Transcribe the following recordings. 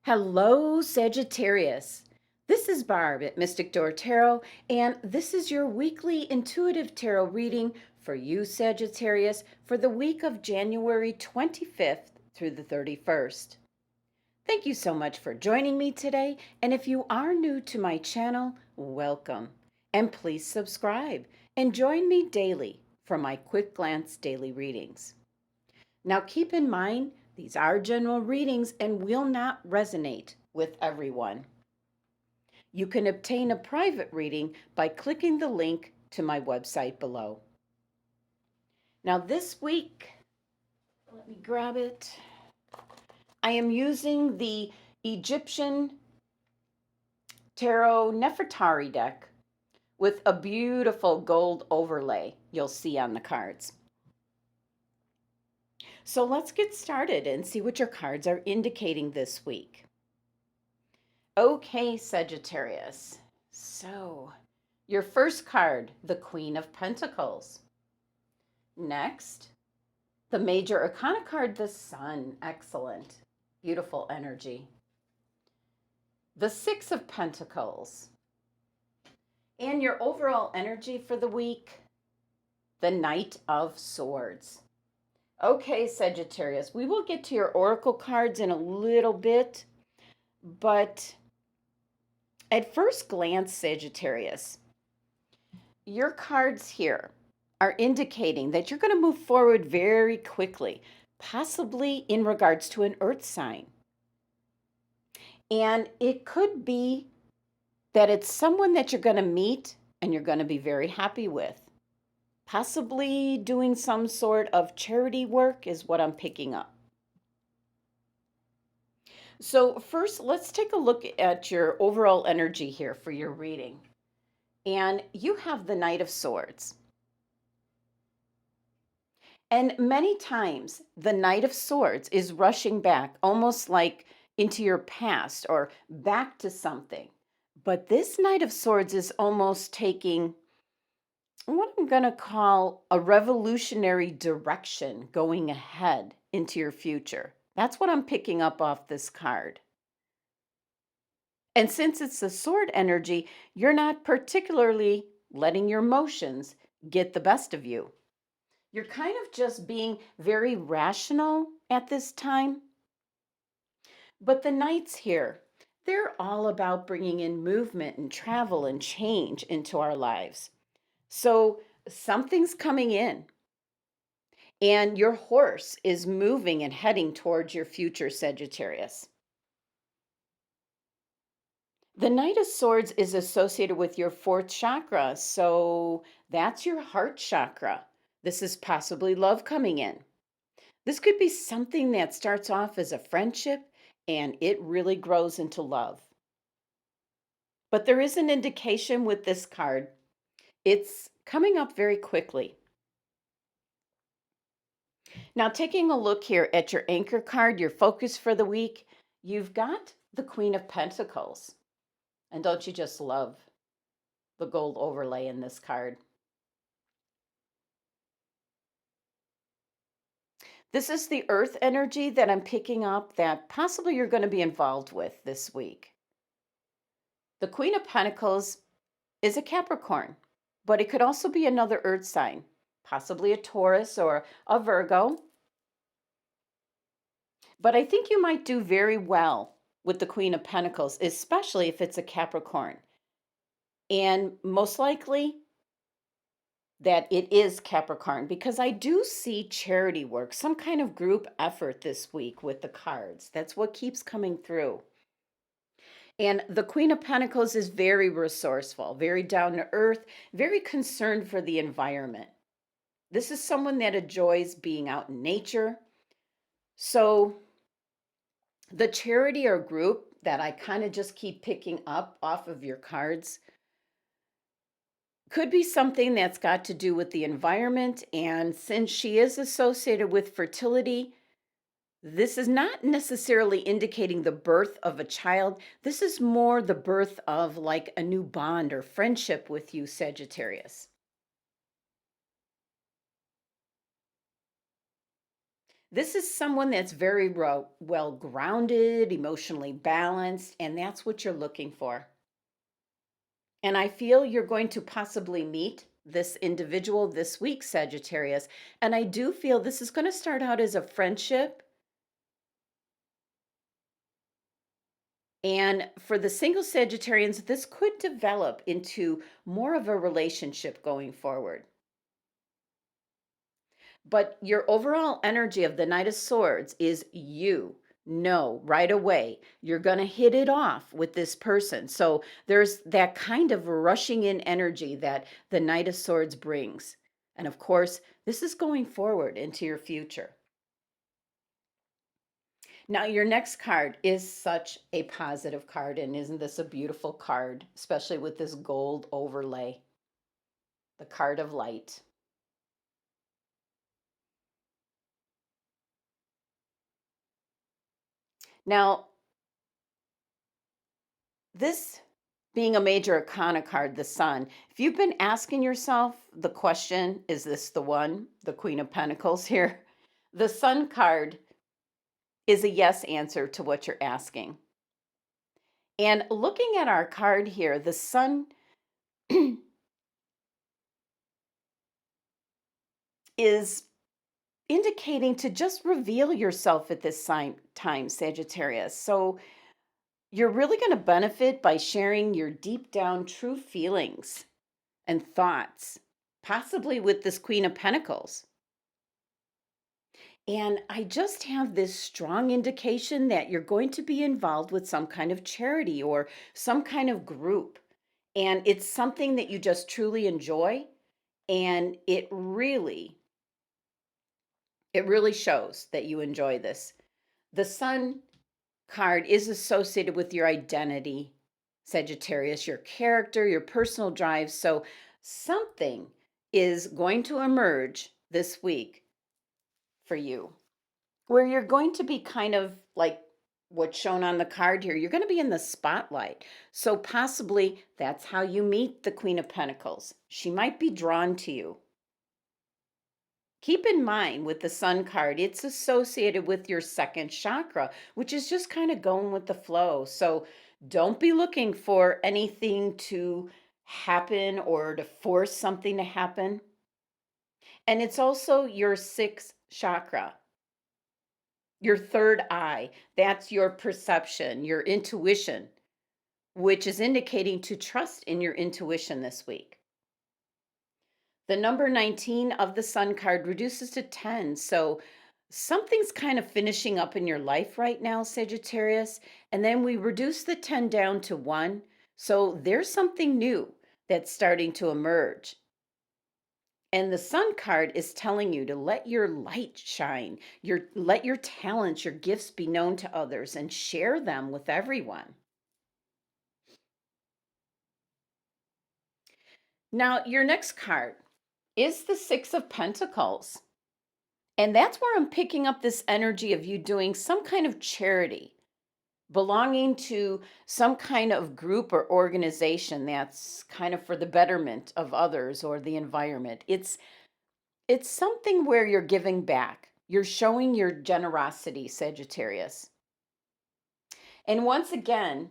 Hello, Sagittarius. This is Barb at Mystic Door Tarot, and this is your weekly intuitive tarot reading for you, Sagittarius, for the week of January 25th through the 31st. Thank you so much for joining me today, and if you are new to my channel, welcome. And please subscribe and join me daily for my quick glance daily readings. Now keep in mind, these are general readings and will not resonate with everyone. You can obtain a private reading by clicking the link to my website below. Now this week, let me grab it. I am using the Egyptian Tarot Nerfertari deck with a beautiful gold overlay you'll see on the cards. So let's get started and see what your cards are indicating this week. Okay, Sagittarius. So, your first card, the Queen of Pentacles. Next, the Major Arcana card, the Sun. Excellent. Beautiful energy. The Six of Pentacles. And your overall energy for the week, the Knight of Swords. Okay, Sagittarius, we will get to your oracle cards in a little bit, but at first glance, Sagittarius, your cards here are indicating that you're going to move forward very quickly, possibly in regards to an earth sign. And it could be that it's someone that you're going to meet and you're going to be very happy with. Possibly doing some sort of charity work is what I'm picking up. So first, let's take a look at your overall energy here for your reading. And you have the Knight of Swords. And many times, the Knight of Swords is rushing back, almost like into your past or back to something. But this Knight of Swords is almost taking what I'm going to call a revolutionary direction going ahead into your future. That's what I'm picking up off this card. And since it's the sword energy, you're not particularly letting your emotions get the best of you. You're kind of just being very rational at this time. But the knights here, they're all about bringing in movement and travel and change into our lives. So something's coming in, and your horse is moving and heading towards your future, Sagittarius. The Knight of Swords is associated with your fourth chakra, so that's your heart chakra. This is possibly love coming in. This could be something that starts off as a friendship and it really grows into love. But there is an indication with this card. It's coming up very quickly. Now, taking a look here at your anchor card, your focus for the week, you've got the Queen of Pentacles. And don't you just love the gold overlay in this card? This is the earth energy that I'm picking up that possibly you're going to be involved with this week. The Queen of Pentacles is a Capricorn, but it could also be another earth sign, possibly a Taurus or a Virgo. But I think you might do very well with the Queen of Pentacles, especially if it's a Capricorn. And most likely that it is Capricorn, because I do see charity work, some kind of group effort this week with the cards. That's what keeps coming through. And the Queen of Pentacles is very resourceful, very down to earth, very concerned for the environment. This is someone that enjoys being out in nature. So the charity or group that I kind of just keep picking up off of your cards could be something that's got to do with the environment. And since she is associated with fertility, this is not necessarily indicating the birth of a child. This is more the birth of like a new bond or friendship with you, Sagittarius. This is someone that's very well grounded, emotionally balanced, and that's what you're looking for. And I feel you're going to possibly meet this individual this week, Sagittarius. And I do feel this is going to start out as a friendship. And for the single Sagittarians, this could develop into more of a relationship going forward. But your overall energy of the Knight of Swords is you know right away you're going to hit it off with this person. So there's that kind of rushing in energy that the Knight of Swords brings. And of course, this is going forward into your future. Now, your next card is such a positive card. And isn't this a beautiful card, especially with this gold overlay? The card of light. Now, this being a major arcana card, the Sun, if you've been asking yourself the question, is this the one, the Queen of Pentacles here? The Sun card is a yes answer to what you're asking. And looking at our card here, the Sun is indicating to just reveal yourself at this time, Sagittarius. So you're really going to benefit by sharing your deep down true feelings and thoughts, possibly with this Queen of Pentacles. And I just have this strong indication that you're going to be involved with some kind of charity or some kind of group. And it's something that you just truly enjoy. And it really shows that you enjoy this. The Sun card is associated with your identity, Sagittarius, your character, your personal drive. So something is going to emerge this week for you where you're going to be kind of like what's shown on the card here. You're going to be in the spotlight. So possibly that's how you meet the Queen of Pentacles. She might be drawn to you. Keep in mind with the Sun card, it's associated with your second chakra, which is just kind of going with the flow. So don't be looking for anything to happen or to force something to happen. And it's also your sixth chakra, your third eye. That's your perception, your intuition, which is indicating to trust in your intuition this week. The number 19 of the Sun card reduces to 10. So something's kind of finishing up in your life right now, Sagittarius. And then we reduce the 10 down to 1. So there's something new that's starting to emerge. And the Sun card is telling you to let your light shine, let your talents, your gifts be known to others and share them with everyone. Now, your next card is the Six of Pentacles. And that's where I'm picking up this energy of you doing some kind of charity, belonging to some kind of group or organization that's kind of for the betterment of others or the environment. It's something where you're giving back. You're showing your generosity, Sagittarius. And once again,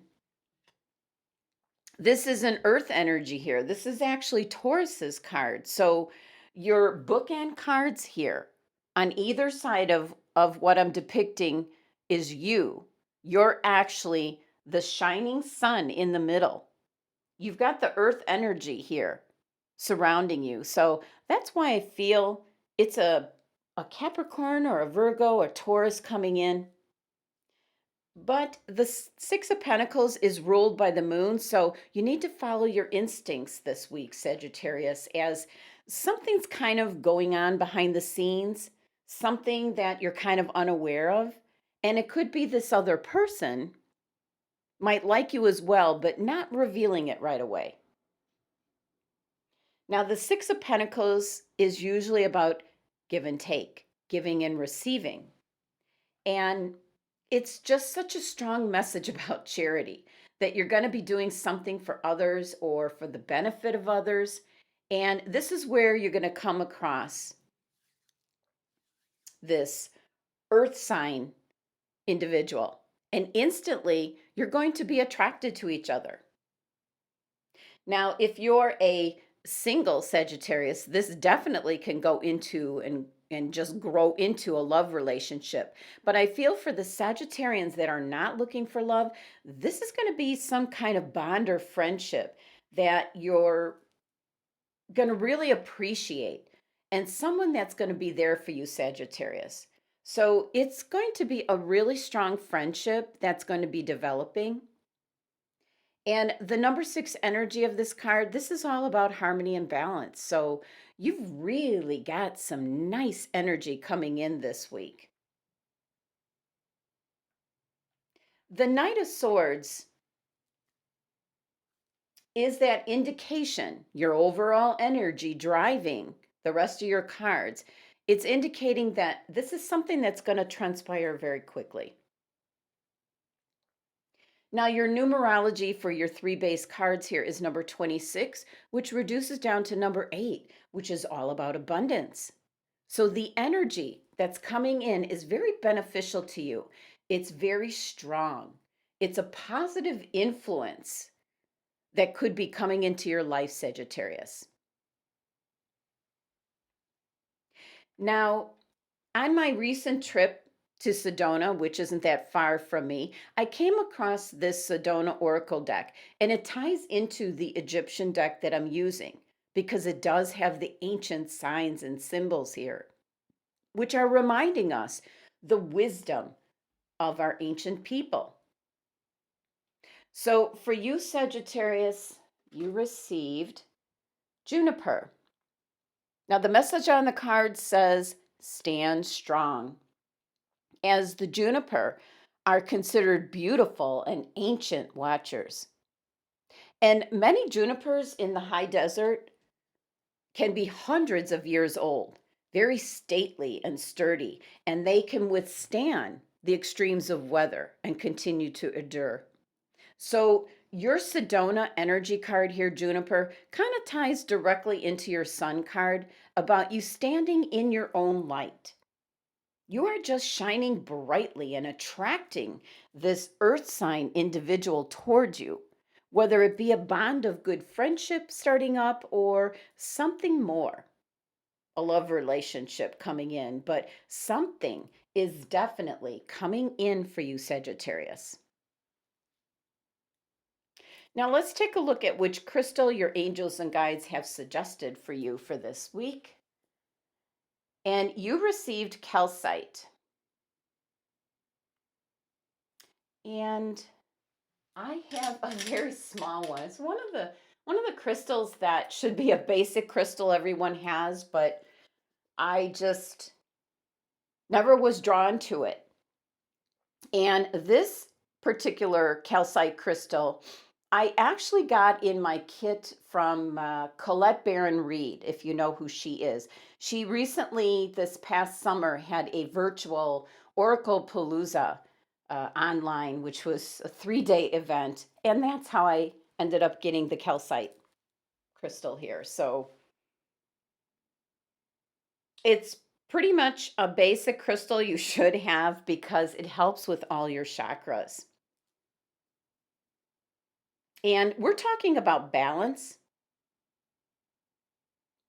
this is an earth energy here. This is actually Taurus's card. So your bookend cards here on either side of what I'm depicting is you. You're actually the shining sun in the middle. You've got the earth energy here surrounding you. So that's why I feel it's a Capricorn or a Virgo or Taurus coming in. But the Six of Pentacles is ruled by the moon, so you need to follow your instincts this week, Sagittarius, as something's kind of going on behind the scenes, something that you're kind of unaware of. And it could be this other person might like you as well, but not revealing it right away. Now, the Six of Pentacles is usually about give and take, giving and receiving. And it's just such a strong message about charity that you're going to be doing something for others or for the benefit of others. And this is where you're going to come across this earth sign individual. And instantly, you're going to be attracted to each other. Now, if you're a single Sagittarius, this definitely can go into and just grow into a love relationship. But I feel for the Sagittarians that are not looking for love, this is going to be some kind of bond or friendship that you're going to really appreciate, and someone that's going to be there for you, Sagittarius. So it's going to be a really strong friendship that's going to be developing. And the number six energy of this card, this is all about harmony and balance. So you've really got some nice energy coming in this week. The Knight of Swords is that indication, your overall energy driving the rest of your cards. It's indicating that this is something that's going to transpire very quickly. Now, your numerology for your three base cards here is number 26, which reduces down to number 8, which is all about abundance. So the energy that's coming in is very beneficial to you. It's very strong. It's a positive influence that could be coming into your life, Sagittarius. Now, on my recent trip to Sedona, which isn't that far from me, I came across this Sedona Oracle deck, and it ties into the Egyptian deck that I'm using because it does have the ancient signs and symbols here, which are reminding us the wisdom of our ancient people. So for you, Sagittarius, you received Juniper. Now, the message on the card says, stand strong, as the juniper are considered beautiful and ancient watchers. And many junipers in the high desert can be hundreds of years old, very stately and sturdy, and they can withstand the extremes of weather and continue to endure. So your Sedona energy card here, Juniper, kind of ties directly into your Sun card about you standing in your own light. You are just shining brightly and attracting this earth sign individual towards you, whether it be a bond of good friendship starting up or something more, a love relationship coming in, but something is definitely coming in for you, Sagittarius. Now let's take a look at which crystal your angels and guides have suggested for you for this week. And you received calcite. And I have a very small one. It's one of the crystals that should be a basic crystal everyone has, but I just never was drawn to it. And this particular calcite crystal, I actually got in my kit from Colette Baron Reed, if you know who she is. She recently, this past summer, had a virtual Oracle Palooza online, which was a 3-day event. And that's how I ended up getting the calcite crystal here. So it's pretty much a basic crystal you should have because it helps with all your chakras. And we're talking about balance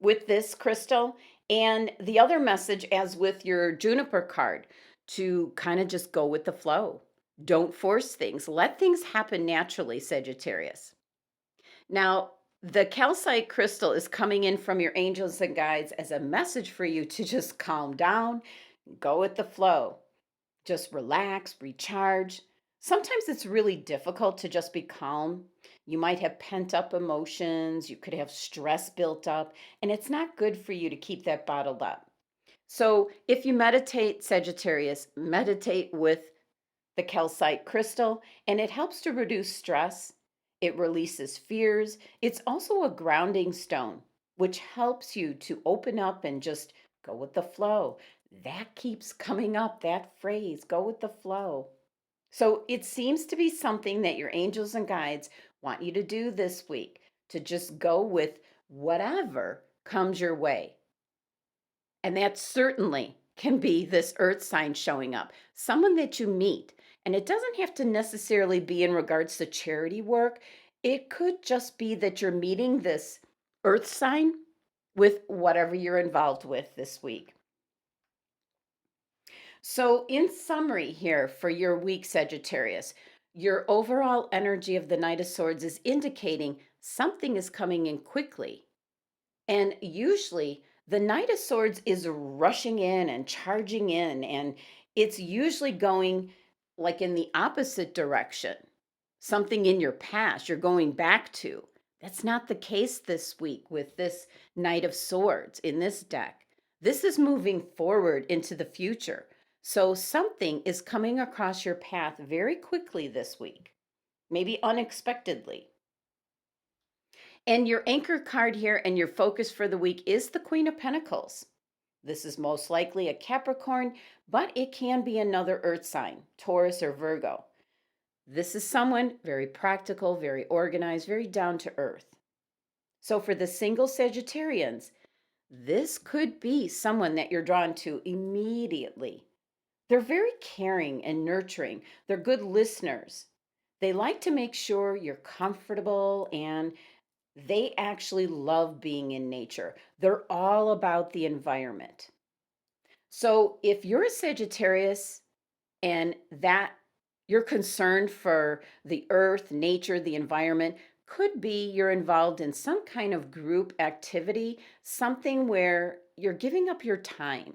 with this crystal. And the other message, as with your juniper card, to kind of just go with the flow. Don't force things. Let things happen naturally, Sagittarius. Now, the calcite crystal is coming in from your angels and guides as a message for you to just calm down, go with the flow. Just relax, recharge. Sometimes it's really difficult to just be calm. You might have pent up emotions, you could have stress built up, and it's not good for you to keep that bottled up. So, if you meditate, Sagittarius, meditate with the calcite crystal, and it helps to reduce stress. It releases fears. It's also a grounding stone, which helps you to open up and just go with the flow. That keeps coming up, that phrase, go with the flow. So it seems to be something that your angels and guides want you to do this week, to just go with whatever comes your way. And that's certainly can be this earth sign showing up, someone that you meet. And it doesn't have to necessarily be in regards to charity work. It could just be that you're meeting this earth sign with whatever you're involved with this week. So, in summary, here for your week, Sagittarius, your overall energy of the Knight of Swords is indicating something is coming in quickly. And usually, the Knight of Swords is rushing in and charging in, and it's usually going like in the opposite direction. Something in your past you're going back to. That's not the case this week with this Knight of Swords in this deck. This is moving forward into the future. So something is coming across your path very quickly this week, maybe unexpectedly. And your anchor card here and your focus for the week is the Queen of Pentacles. This is most likely a Capricorn, but it can be another earth sign, Taurus or Virgo. This is someone very practical, very organized, very down to earth. So for the single Sagittarians, this could be someone that you're drawn to immediately. They're very caring and nurturing. They're good listeners. They like to make sure you're comfortable, and they actually love being in nature. They're all about the environment. So if you're a Sagittarius and that you're concerned for the earth, nature, the environment, could be you're involved in some kind of group activity, something where you're giving up your time,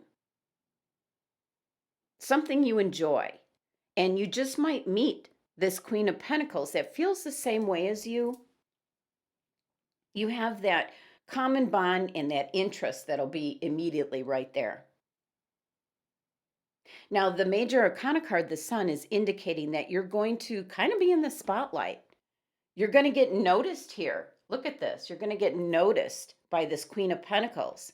something you enjoy, and you just might meet this Queen of Pentacles that feels the same way as you. You have that common bond and that interest that'll be immediately right there. Now, the major arcana card, the Sun, is indicating that you're going to kind of be in the spotlight. You're going to get noticed here. Look at this. You're going to get noticed by this Queen of Pentacles.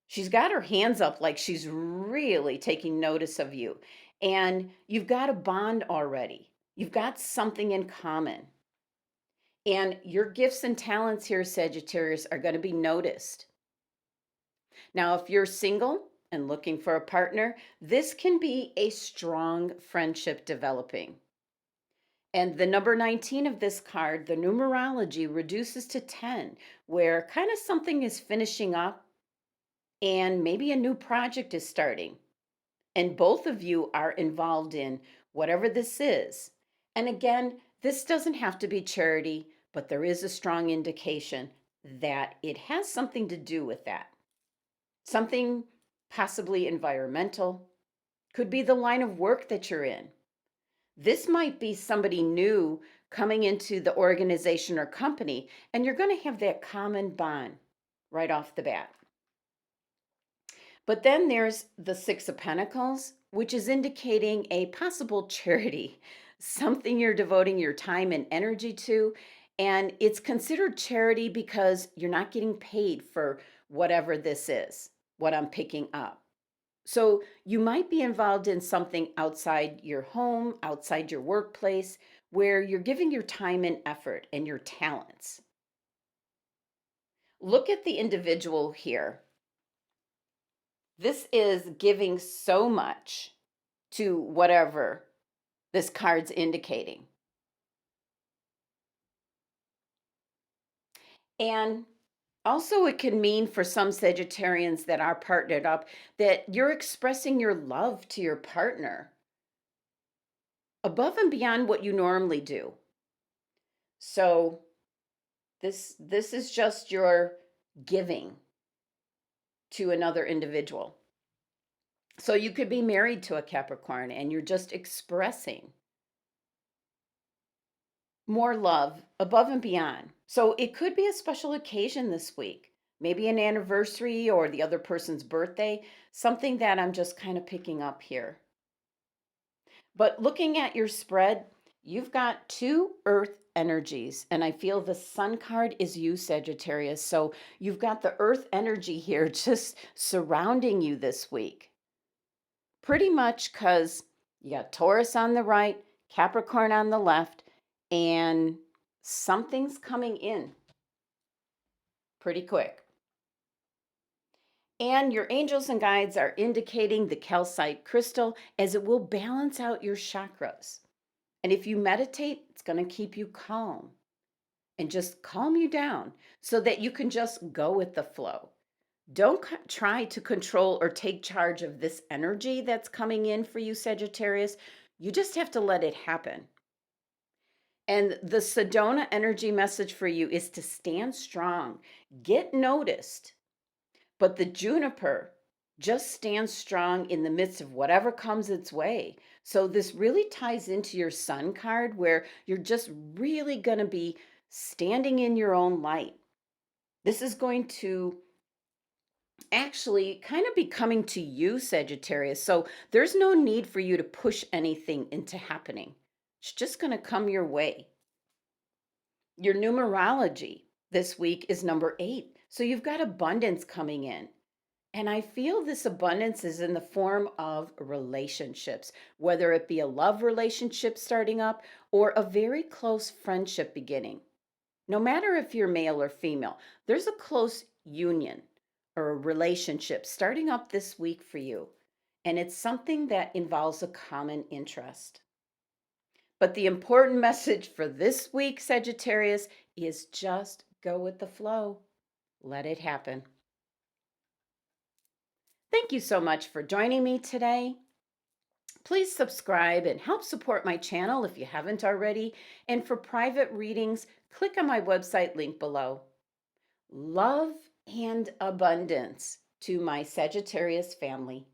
She's got her hands up like she's really taking notice of you. And you've got a bond already. You've got something in common. And your gifts and talents here, Sagittarius, are going to be noticed. Now, if you're single and looking for a partner, this can be a strong friendship developing. And the number 19 of this card, the numerology reduces to 10, where kind of something is finishing up and maybe a new project is starting. And both of you are involved in whatever this is. And again, this doesn't have to be charity, but there is a strong indication that it has something to do with that. Something possibly environmental, could be the line of work that you're in. This might be somebody new coming into the organization or company, and you're going to have that common bond right off the bat. But then there's the Six of Pentacles, which is indicating a possible charity, something you're devoting your time and energy to. And it's considered charity because you're not getting paid for whatever this is, what I'm picking up. So you might be involved in something outside your home, outside your workplace, where you're giving your time and effort and your talents. Look at the individual here. This is giving so much to whatever this card's indicating. And also, it can mean for some Sagittarians that are partnered up that you're expressing your love to your partner above and beyond what you normally do. So this is just your giving to another individual. So you could be married to a Capricorn and you're just expressing more love above and beyond. So it could be a special occasion this week, maybe an anniversary or the other person's birthday, something that I'm just kind of picking up here. But looking at your spread, you've got two earth energies, and I feel the Sun card is you, Sagittarius. So you've got the earth energy here just surrounding you this week. Pretty much because you got Taurus on the right, Capricorn on the left, and something's coming in pretty quick. And your angels and guides are indicating the calcite crystal as it will balance out your chakras. And if you meditate, it's going to keep you calm and just calm you down so that you can just go with the flow. Don't try to control or take charge of this energy that's coming in for you, Sagittarius. You just have to let it happen. And the Sedona energy message for you is to stand strong, get noticed. But the juniper just stands strong in the midst of whatever comes its way. So this really ties into your sun card where you're just really going to be standing in your own light. This is going to actually kind of be coming to you, Sagittarius. So there's no need for you to push anything into happening. It's just going to come your way. Your numerology this week is number 8. So you've got abundance coming in. And I feel this abundance is in the form of relationships, whether it be a love relationship starting up or a very close friendship beginning. No matter if you're male or female, there's a close union or a relationship starting up this week for you. And it's something that involves a common interest. But the important message for this week, Sagittarius, is just go with the flow. Let it happen. Thank you so much for joining me today. Please subscribe and help support my channel if you haven't already. And for private readings, click on my website link below. Love and abundance to my Sagittarius family.